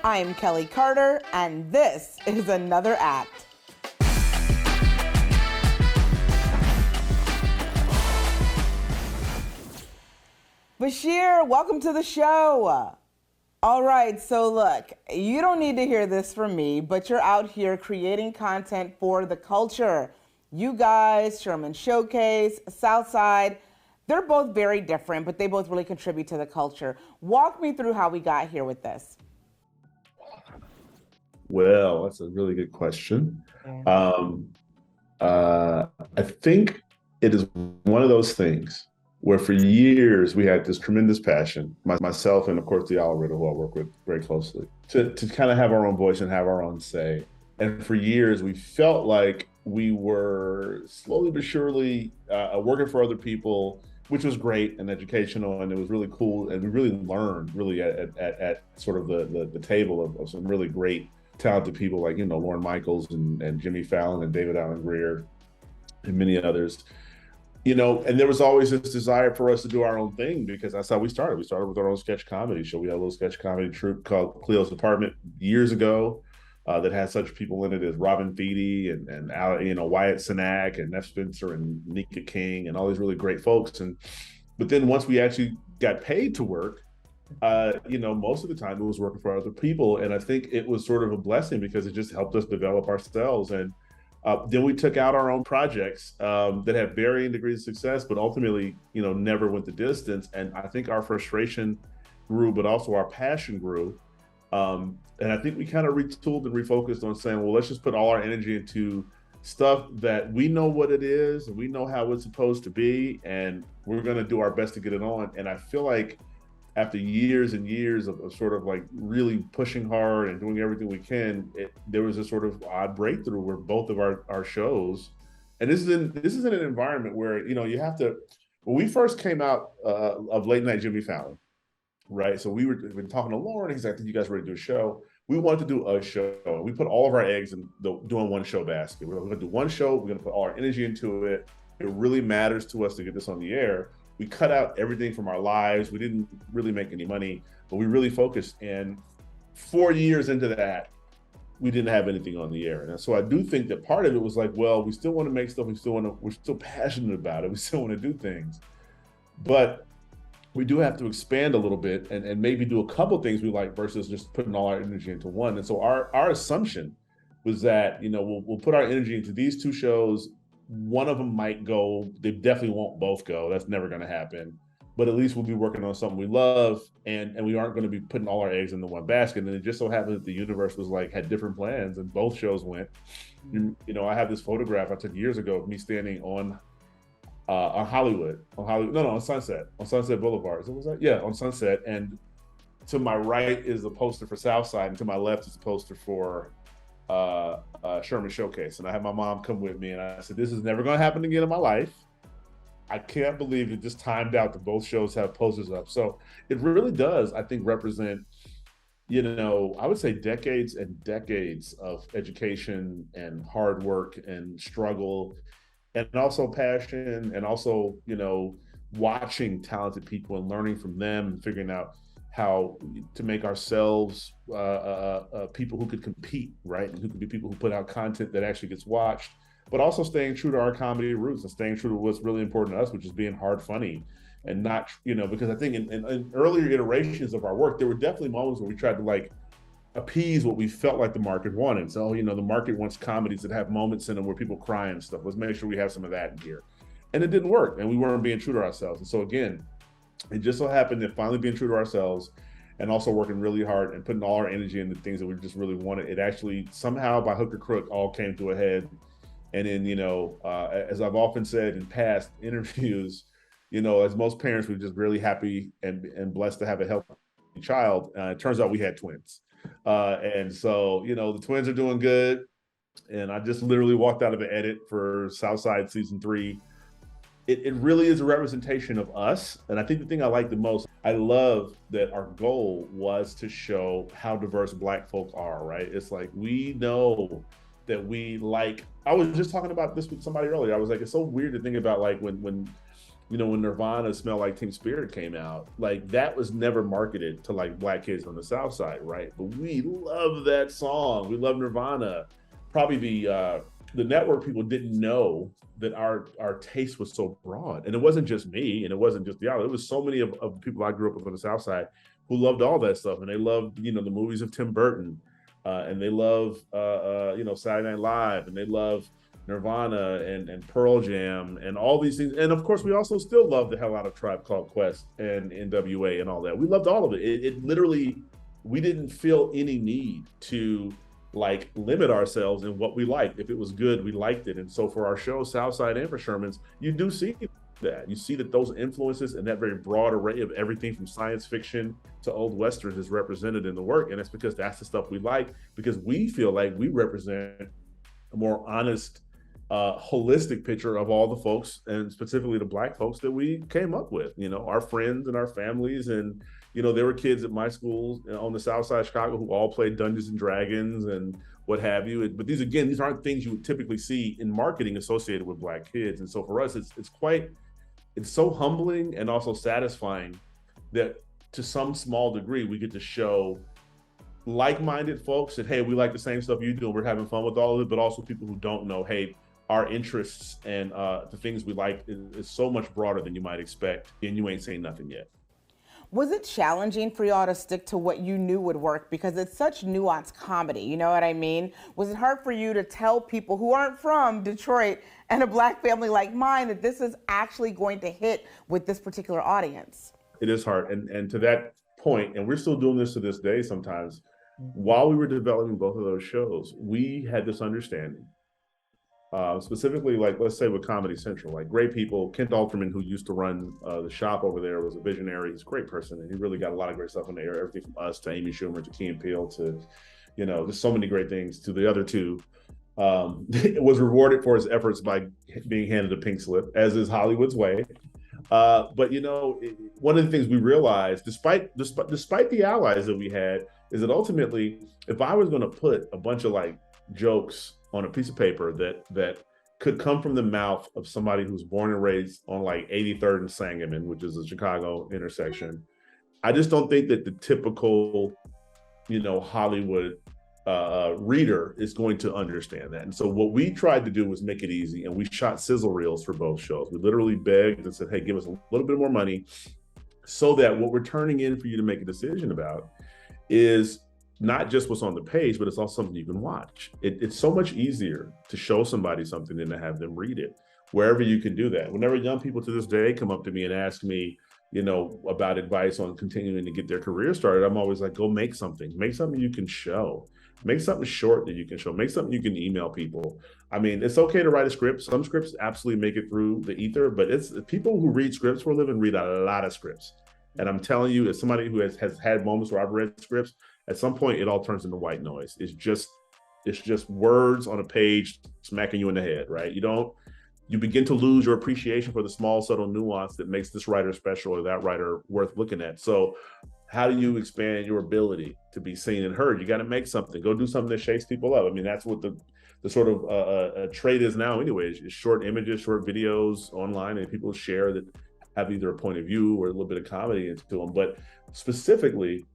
I'm Kelley Carter, and this is Another Act. Bashir, welcome to the show. All right, so look, you don't need to hear this from me, but you're out here creating content for the culture. You guys, Sherman Showcase, Southside, they're both very different, but they both really contribute to the culture. Walk me through how we got here with this. Well, that's a really good question. I think it is one of those things where for years we had this tremendous passion, myself and of course the algorithm who I work with very closely, to kind of have our own voice and have our own say. And for years we felt like we were slowly but surely working for other people, which was great and educational, and it was really cool. And we really learned really at sort of the table of some really great talented people like, you know, Lorne Michaels and Jimmy Fallon and David Allen Greer and many others. You know, and there was always this desire for us to do our own thing because that's how we started. We started with our own sketch comedy show. We had a little sketch comedy troupe called Cleo's Apartment years ago that had such people in it as Robin Thede and you know, Wyatt Cenac and Neff Spencer and Nika King and all these really great folks. But then once we actually got paid to work, you know, most of the time it was working for other people. And I think it was sort of a blessing because it just helped us develop ourselves. And then we took out our own projects that had varying degrees of success, but ultimately, you know, never went the distance. And I think our frustration grew, but also our passion grew. And I think we kind of retooled and refocused on saying, well, let's just put all our energy into stuff that we know what it is and we know how it's supposed to be, and we're going to do our best to get it on. And I feel like after years and years of sort of like really pushing hard and doing everything we can, there was a sort of odd breakthrough where both of our shows, and this is in an environment where, you know, you have to, when we first came out of Late Night Jimmy Fallon, right? So we've been talking to Lauren, he's like, I think you guys ready to do a show. We wanted to do a show. We put all of our eggs in doing one show basket. We're gonna do one show, we're gonna put all our energy into it. It really matters to us to get this on the air. We cut out everything from our lives. We didn't really make any money, but we really focused. And 4 years into that, we didn't have anything on the air. And so I do think that part of it was like, well, we still want to make stuff. We're still passionate about it. We still want to do things, but we do have to expand a little bit and maybe do a couple things we like versus just putting all our energy into one. And so our assumption was that, you know, we'll put our energy into these two shows. One of them might go, they definitely won't both go. That's never going to happen. But at least we'll be working on something we love, and we aren't going to be putting all our eggs into one basket. And it just so happened that the universe was like, had different plans, and both shows went. You know, I have this photograph I took years ago of me standing on Sunset Boulevard. Was that? Yeah, on Sunset. And to my right is the poster for Southside, and to my left is the poster for Sherman Showcase. And I had my mom come with me, and I said, this is never going to happen again in my life. I can't believe it just timed out that both shows have posters up. So it really does, I think, represent, you know, I would say decades and decades of education and hard work and struggle, and also passion, and also, you know, watching talented people and learning from them and figuring out how to make ourselves people who could compete, right? And who could be people who put out content that actually gets watched, but also staying true to our comedy roots and staying true to what's really important to us, which is being hard funny and not, you know, because I think in earlier iterations of our work, there were definitely moments where we tried to like appease what we felt like the market wanted. So, you know, the market wants comedies that have moments in them where people cry and stuff. Let's make sure we have some of that in here. And it didn't work, and we weren't being true to ourselves. And so again, it just so happened that finally being true to ourselves and also working really hard and putting all our energy into things that we just really wanted, it actually somehow by hook or crook all came to a head. And then, you know, as I've often said in past interviews, you know, as most parents, we're just really happy and blessed to have a healthy child. It turns out we had twins. And so, you know, the twins are doing good. And I just literally walked out of an edit for Southside season 3. It really is a representation of us. And I think the thing I like the most, I love that our goal was to show how diverse Black folk are, right? It's like, we know that we like, I was just talking about this with somebody earlier. I was like, it's so weird to think about like when when Nirvana Smell Like Teen Spirit came out, like that was never marketed to like Black kids on the South Side, right? But we love that song. We love Nirvana. Probably the network people didn't know that our taste was so broad. And it wasn't just me, and it wasn't just it was so many of people I grew up with on the South Side who loved all that stuff. And they loved, the movies of Tim Burton. And they love, Saturday Night Live, and they love Nirvana and Pearl Jam and all these things. And of course, we also still love the hell out of Tribe Called Quest and NWA and all that. We loved all of it. It literally, we didn't feel any need to like limit ourselves in what we liked. If it was good, we liked it. And so for our show, Southside and for Sherman's, you do see that. You see that those influences and that very broad array of everything from science fiction to old westerns is represented in the work. And it's because that's the stuff we like, because we feel like we represent a more honest, holistic picture of all the folks, and specifically the Black folks that we came up with, our friends and our families. And, there were kids at my school on the South Side of Chicago who all played Dungeons and Dragons and what have you. But these aren't things you would typically see in marketing associated with Black kids. And so for us, it's so humbling and also satisfying that to some small degree, we get to show like-minded folks that, hey, we like the same stuff you do and we're having fun with all of it, but also people who don't know, hey, our interests and the things we like is so much broader than you might expect, and you ain't saying nothing yet. Was it challenging for y'all to stick to what you knew would work? Because it's such nuanced comedy, you know what I mean? Was it hard for you to tell people who aren't from Detroit and a Black family like mine that this is actually going to hit with this particular audience? It is hard. And to that point, and we're still doing this to this day sometimes, while we were developing both of those shows, we had this understanding. Specifically, like, let's say with Comedy Central, like great people. Kent Alterman, who used to run the shop over there, was a visionary. He's a great person, and he really got a lot of great stuff in the air. Everything from us to Amy Schumer to Key and Peele to, there's so many great things to the other two. Was rewarded for his efforts by being handed a pink slip, as is Hollywood's way. But one of the things we realized, despite the allies that we had, is that ultimately, if I was going to put a bunch of like jokes on a piece of paper that could come from the mouth of somebody who's born and raised on like 83rd and Sangamon, which is a Chicago intersection, I just don't think that the typical, Hollywood reader is going to understand that. And so what we tried to do was make it easy, and we shot sizzle reels for both shows. We literally begged and said, hey, give us a little bit more money so that what we're turning in for you to make a decision about is not just what's on the page, but it's also something you can watch. It's so much easier to show somebody something than to have them read it, wherever you can do that. Whenever young people to this day come up to me and ask me, about advice on continuing to get their career started, I'm always like, go make something you can show. Make something short that you can show. Make something you can email people. I mean, it's okay to write a script. Some scripts absolutely make it through the ether, but it's people who read scripts for a living read a lot of scripts. And I'm telling you, as somebody who has had moments where I've read scripts, at some point it all turns into white noise. It's just words on a page smacking you in the head, right? You begin to lose your appreciation for the small, subtle nuance that makes this writer special or that writer worth looking at. So how do you expand your ability to be seen and heard? You got to make something. Go do something that shakes people up. I mean, that's what the sort of trade is now anyways, is short images, short videos online, and people share that have either a point of view or a little bit of comedy into them. But specifically,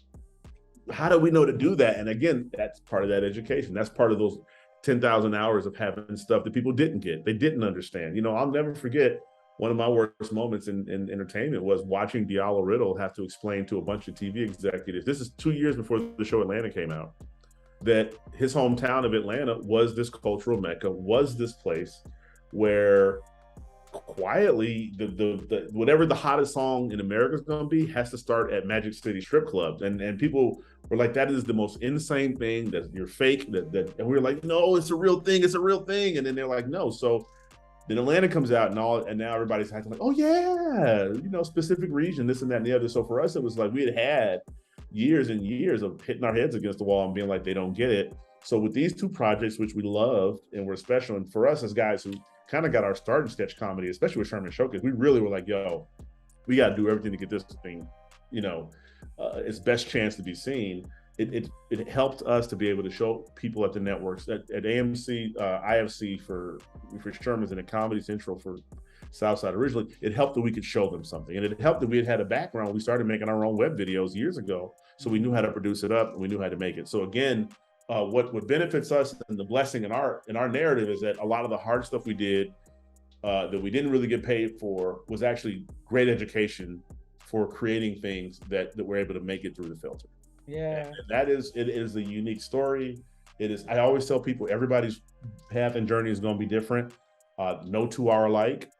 how do we know to do that? And again, that's part of that education. That's part of those 10,000 hours of having stuff that people didn't get. They didn't understand. I'll never forget one of my worst moments in entertainment was watching Diallo Riddle have to explain to a bunch of TV executives, this is 2 years before the show Atlanta came out, that his hometown of Atlanta was this cultural mecca, was this place where quietly the whatever the hottest song in America is going to be has to start at Magic City strip clubs, and people were like, that is the most insane thing, that you're fake, that and we were like, no, it's a real thing, and then they're like, no. So then Atlanta comes out and now everybody's acting like, oh yeah, specific region, this and that and the other. So for us, it was like we had years and years of hitting our heads against the wall and being like, they don't get it. So with these two projects, which we loved and were special, and for us as guys who kind of got our start in sketch comedy, especially with Sherman Showcase, we really were like, yo, we got to do everything to get this thing, its best chance to be seen. It helped us to be able to show people at the networks at AMC, IFC for Sherman's, and at Comedy Central for Southside originally, it helped that we could show them something. And it helped that we had a background. We started making our own web videos years ago. So we knew how to produce it up and we knew how to make it. So again, what benefits us and the blessing in our narrative is that a lot of the hard stuff we did that we didn't really get paid for was actually great education for creating things that we're able to make it through the filter. Yeah. And it is a unique story. It is, I always tell people, everybody's path and journey is going to be different. No two are alike.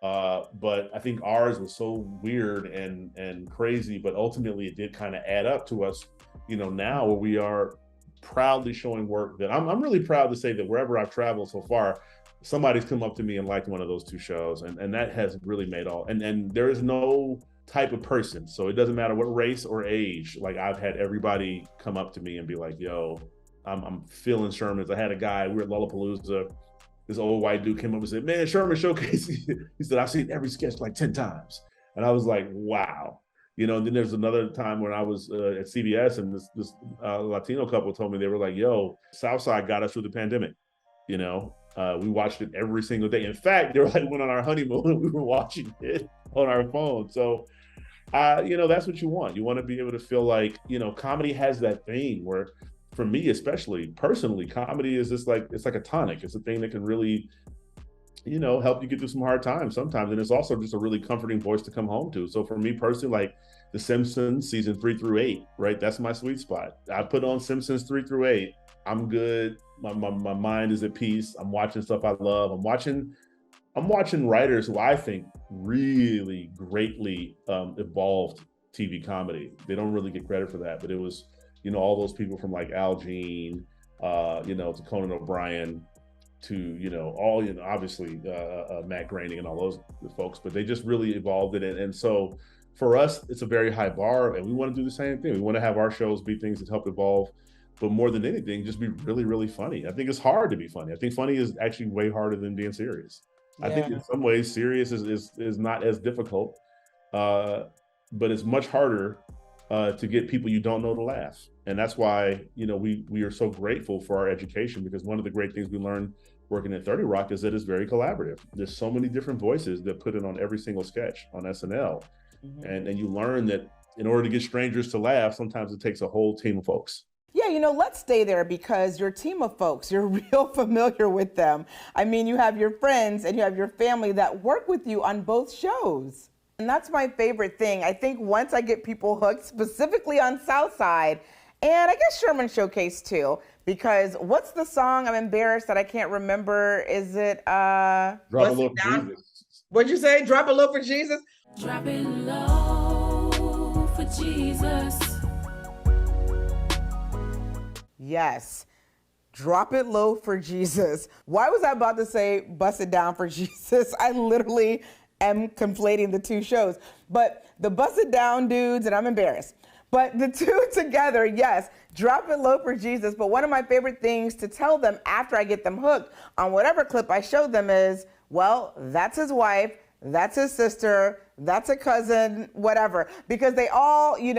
But I think ours was so weird and crazy, but ultimately it did kind of add up to us, now where we are proudly showing work that I'm really proud to say that wherever I've traveled so far, somebody's come up to me and liked one of those two shows. And that has really made and there is no type of person. So it doesn't matter what race or age. Like, I've had everybody come up to me and be like, yo, I'm feeling Sherman's. I had a guy, we were at Lollapalooza. This old white dude came up and said, man, Sherman Showcase. He said, I've seen every sketch like 10 times. And I was like, wow. And then there's another time when I was at CBS and this Latino couple told me, they were like, yo, Southside got us through the pandemic. We watched it every single day. In fact, they were like, went on our honeymoon and we were watching it on our phone. So, that's what you want. You want to be able to feel like, comedy has that thing where, for me, especially personally, comedy is just like, it's like a tonic. It's a thing that can really, help you get through some hard times sometimes. And it's also just a really comforting voice to come home to. So for me personally, like The Simpsons season 3 through 8, right? That's my sweet spot. I put on Simpsons 3 through 8. I'm good. My mind is at peace. I'm watching stuff I love. I'm watching writers who I think really greatly evolved TV comedy. They don't really get credit for that, but it was, all those people from like Al Jean, to Conan O'Brien, to, obviously Matt Groening and all those folks, but they just really evolved it. And so for us, it's a very high bar, and we want to do the same thing. We want to have our shows be things that help evolve, but more than anything, just be really, really funny. I think it's hard to be funny. I think funny is actually way harder than being serious. Yeah. I think in some ways serious is not as difficult, but it's much harder to get people you don't know to laugh. And that's why, we are so grateful for our education, because one of the great things we learned working at 30 Rock is that it's very collaborative. There's so many different voices that put in on every single sketch on SNL. Mm-hmm. And you learn that in order to get strangers to laugh, sometimes it takes a whole team of folks. Yeah, let's stay there, because your team of folks, you're real familiar with them. I mean, you have your friends and you have your family that work with you on both shows. And that's my favorite thing. I think once I get people hooked, specifically on Southside, and I guess Sherman Showcase too, because what's the song? I'm embarrassed that I can't remember. Is it Drop a Low for Jesus? What'd you say? Drop a Low for Jesus? Drop it low for Jesus. Yes. Drop it low for Jesus. Why was I about to say bust it down for Jesus? I literally am conflating the two shows. But the Bust It Down dudes, and I'm embarrassed, but the two together, yes, drop it low for Jesus. But one of my favorite things to tell them after I get them hooked on whatever clip I show them is, well, that's his wife, that's his sister, that's a cousin, whatever. Because they all, you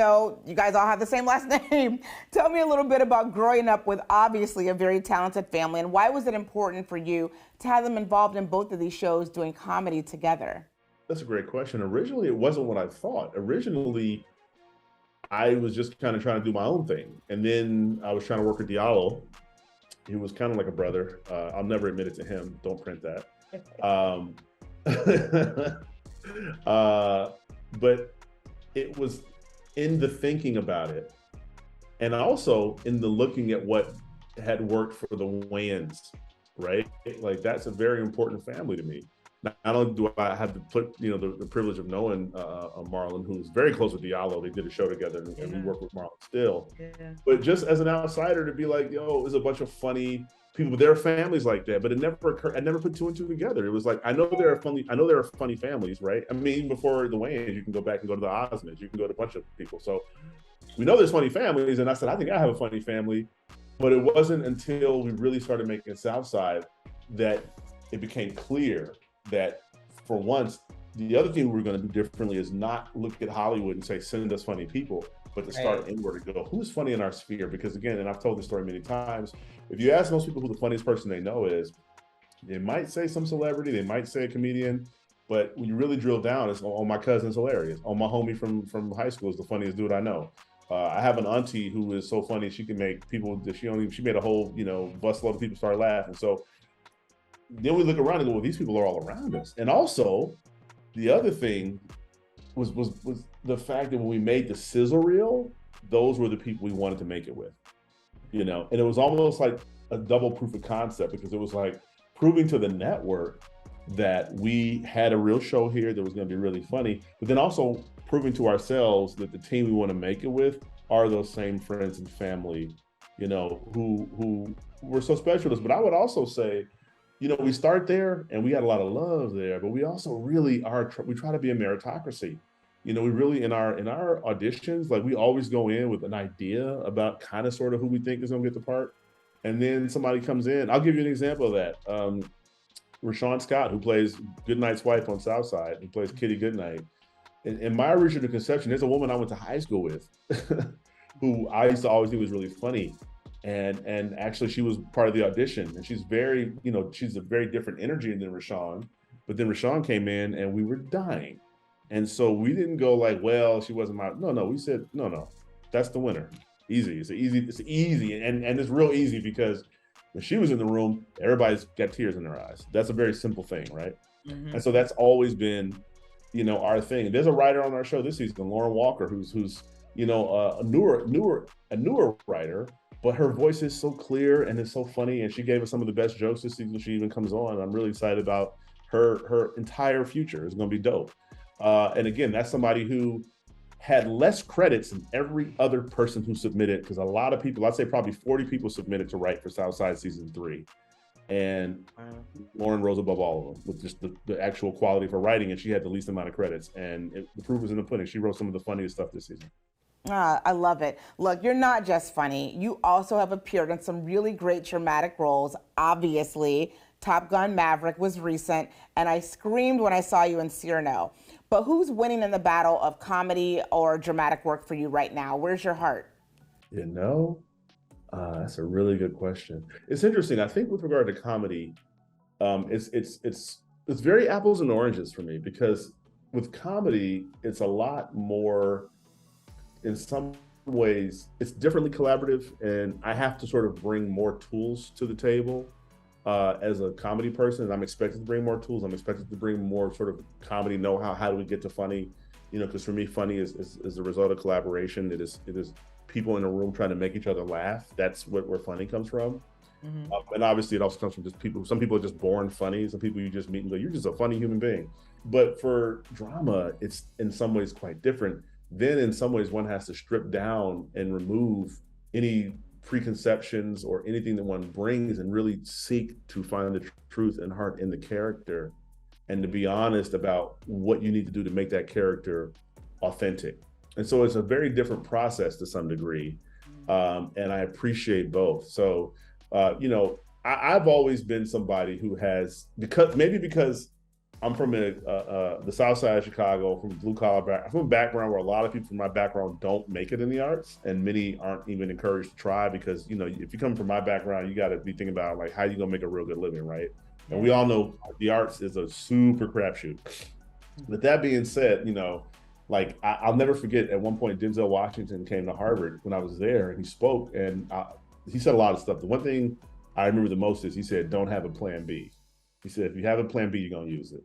guys all have the same last name. Tell me a little bit about growing up with obviously a very talented family, and why was it important for you to have them involved in both of these shows doing comedy together? That's a great question. Originally, it wasn't what I thought. Originally, I was just kind of trying to do my own thing. And then I was trying to work with Diallo. He was kind of like a brother. I'll never admit it to him. Don't print that. But it was in the thinking about it, and also in the looking at what had worked for the Wayans, right? Like, that's a very important family to me. Not only do I have to put, the privilege of knowing Marlon, who's very close with Diallo. They did a show together, and we work with Marlon still. Yeah. But just as an outsider to be like, there's a bunch of funny people with their families like that, but it never occurred. I never put two and two together. It was like, I know there are funny families, right? I mean, even before the Wayans, you can go back and go to the Osmonds, you can go to a bunch of people. So we know there's funny families, and I said, I think I have a funny family. But it wasn't until we really started making Southside that it became clear that, for once, the other thing we were going to do differently is not look at Hollywood and say, send us funny people, but to start inward and go, who's funny in our sphere? Because again, and I've told this story many times, if you ask most people who the funniest person they know is, they might say some celebrity, they might say a comedian, But when you really drill down, it's, oh, my cousin's hilarious. Oh, my homie from high school is the funniest dude I know. I have an auntie who is so funny, she can make people, she made a whole, busload of people start laughing. So then we look around and go, well, these people are all around us. And also, the other thing was the fact that when we made the sizzle reel, those were the people we wanted to make it with, and it was almost like a double proof of concept, because it was like proving to the network that we had a real show here that was going to be really funny, but then also proving to ourselves that the team we want to make it with are those same friends and family, who were so special to us. But I would also say, we start there and we got a lot of love there, but we also really we try to be a meritocracy. We really, in our auditions, like, we always go in with an idea about kind of sort of who we think is going to get the part. And then somebody comes in. I'll give you an example of that. Rashawn Scott, who plays Goodnight's wife on Southside, who plays Kitty Goodnight. In my original conception, there's a woman I went to high school with who I used to always think was really funny. And actually she was part of the audition, and she's very, she's a very different energy than Rashawn. But then Rashawn came in and we were dying. And so we didn't go like, well, she wasn't no, we said, no, that's the winner. Easy. It's easy. And it's real easy because when she was in the room, everybody's got tears in their eyes. That's a very simple thing, right? Mm-hmm. And so that's always been, our thing. There's a writer on our show this season, Lauren Walker, who's a newer writer, but her voice is so clear and it's so funny, and she gave us some of the best jokes this season. She even comes on. I'm really excited about her entire future. It's going to be dope. And again, that's somebody who had less credits than every other person who submitted, because a lot of people, I'd say probably 40 people submitted to write for Southside season 3. And Lauren rose above all of them with just the actual quality of her writing, and she had the least amount of credits. And the proof was in the pudding. She wrote some of the funniest stuff this season. I love it. Look, you're not just funny. You also have appeared in some really great dramatic roles. Obviously, Top Gun Maverick was recent, and I screamed when I saw you in Cyrano. But who's winning in the battle of comedy or dramatic work for you right now? Where's your heart? That's a really good question. It's interesting. I think with regard to comedy, it's very apples and oranges for me, because with comedy, it's a lot more, in some ways, it's differently collaborative, and I have to sort of bring more tools to the table. As a comedy person, I'm expected to bring more tools. I'm expected to bring more sort of comedy know-how. How do we get to funny? Because for me, funny is a result of collaboration. It is people in a room trying to make each other laugh. That's where funny comes from. Mm-hmm. And obviously, it also comes from just people. Some people are just born funny. Some people you just meet and go, you're just a funny human being. But for drama, it's in some ways quite different. Then in some ways, one has to strip down and remove any preconceptions or anything that one brings, and really seek to find the truth and heart in the character, and to be honest about what you need to do to make that character authentic. And so it's a very different process to some degree, and I appreciate both. So I've always been somebody who has, because I'm from the South Side of Chicago, from blue collar background. I'm from a background where a lot of people from my background don't make it in the arts, and many aren't even encouraged to try, because if you come from my background, you got to be thinking about like how you gonna make a real good living, right? And we all know the arts is a super crapshoot. With that being said, like I'll never forget, at one point Denzel Washington came to Harvard when I was there, and he spoke, and he said a lot of stuff. The one thing I remember the most is he said, "Don't have a plan B." He said, if you have a plan B, you're gonna use it.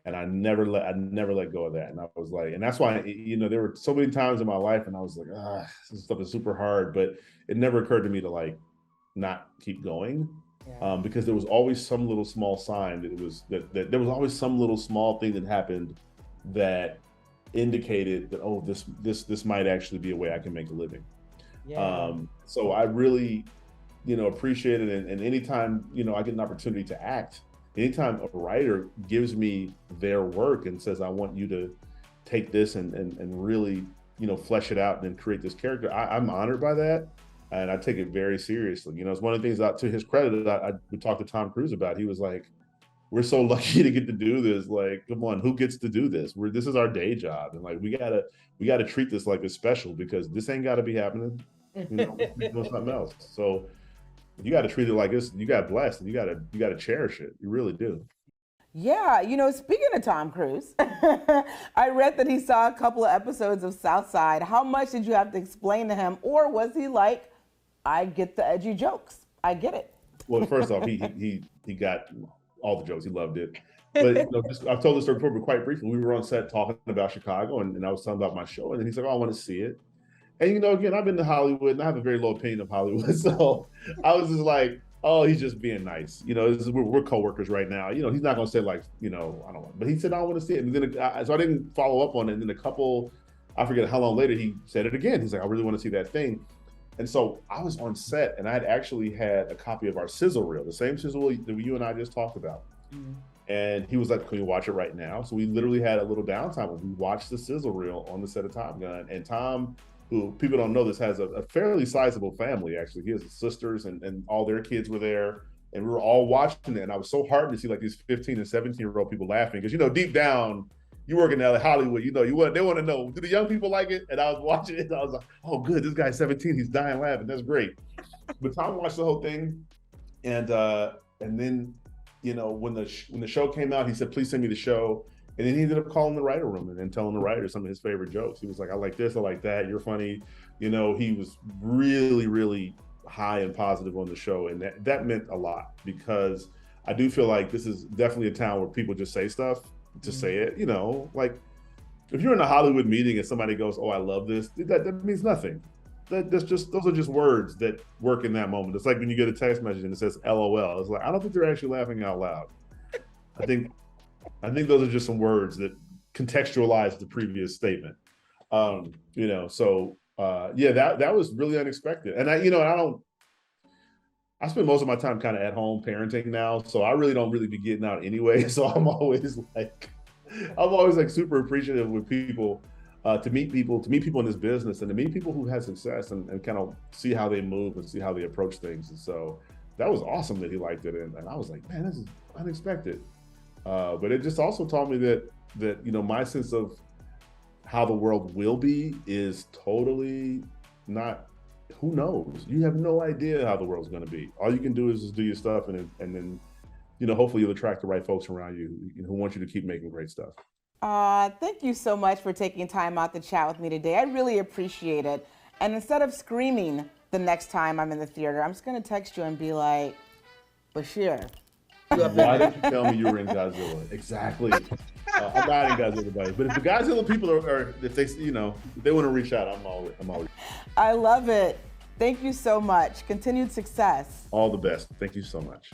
And I never let go of that. And I was like, and that's why, there were so many times in my life and I was like, this stuff is super hard, but it never occurred to me to like not keep going. Yeah. Because there was always some little small sign that there was always some little small thing that happened that indicated that, oh, this might actually be a way I can make a living. Yeah. So I really, appreciate it. And anytime, I get an opportunity to act, anytime a writer gives me their work and says, I want you to take this and really, flesh it out and then create this character, I'm honored by that. And I take it very seriously. It's one of the things that, to his credit, we talked to Tom Cruise about. He was like, we're so lucky to get to do this. Like, come on, who gets to do this? This is our day job. And like, we gotta treat this like it's special, because this ain't gotta be happening. We're doing something else. So you got to treat it like this. You got blessed, and you got to cherish it. You really do. Yeah, speaking of Tom Cruise, I read that he saw a couple of episodes of South Side. How much did you have to explain to him? Or was he like, I get the edgy jokes. I get it. Well, first off, he got all the jokes. He loved it. But I've told this story before, but quite briefly, we were on set talking about Chicago, and I was telling about my show, and then he's like, "Oh, I want to see it." And again, I've been to Hollywood, and I have a very low opinion of Hollywood, so I was just like, "Oh, he's just being nice." We're coworkers right now. He's not going to say like, I don't know. But he said, "I want to see it," and then so I didn't follow up on it. And then I forget how long later, he said it again. He's like, "I really want to see that thing." And so I was on set, and I had actually had a copy of our sizzle reel, the same sizzle that you and I just talked about. Mm-hmm. And he was like, "Can we watch it right now?" So we literally had a little downtime and we watched the sizzle reel on the set of Top Gun. And Tom, who people don't know this, has a fairly sizable family, actually. He has sisters and all their kids were there. And we were all watching it. And I was so heartened to see like these 15 and 17-year-old people laughing. Because, deep down, you work in Hollywood, they want to know, do the young people like it? And I was watching it and I was like, oh, good, this guy's 17, he's dying laughing. That's great. But Tom watched the whole thing. And then, when the show came out, he said, "Please send me the show." And then he ended up calling the writer room and then telling the writer some of his favorite jokes. He was like, "I like this, I like that, you're funny." He was really, really high and positive on the show. And that meant a lot, because I do feel like this is definitely a town where people just say stuff to say it. Like if you're in a Hollywood meeting and somebody goes, "Oh, I love this," that means nothing. Those are just words that work in that moment. It's like when you get a text message and it says LOL. It's like, I don't think they're actually laughing out loud. I think those are just some words that contextualize the previous statement. That was really unexpected. And I spend most of my time kind of at home parenting now, so I really don't really be getting out anyway. So I'm always like super appreciative with people. To meet people in this business and to meet people who had success and kind of see how they move and see how they approach things. And so that was awesome that he liked it. And I was like, man, this is unexpected. But it just also taught me that my sense of how the world will be is totally not, who knows? You have no idea how the world's going to be. All you can do is just do your stuff and then, hopefully you'll attract the right folks around you who want you to keep making great stuff. Thank you so much for taking time out to chat with me today. I really appreciate it. And instead of screaming the next time I'm in the theater, I'm just going to text you and be like, "Bashir." Why didn't you tell me you were in Godzilla? Exactly. I'm not in Godzilla, buddy. But if the Godzilla people are if they, if they want to reach out, I'm always. I love it. Thank you so much. Continued success. All the best. Thank you so much.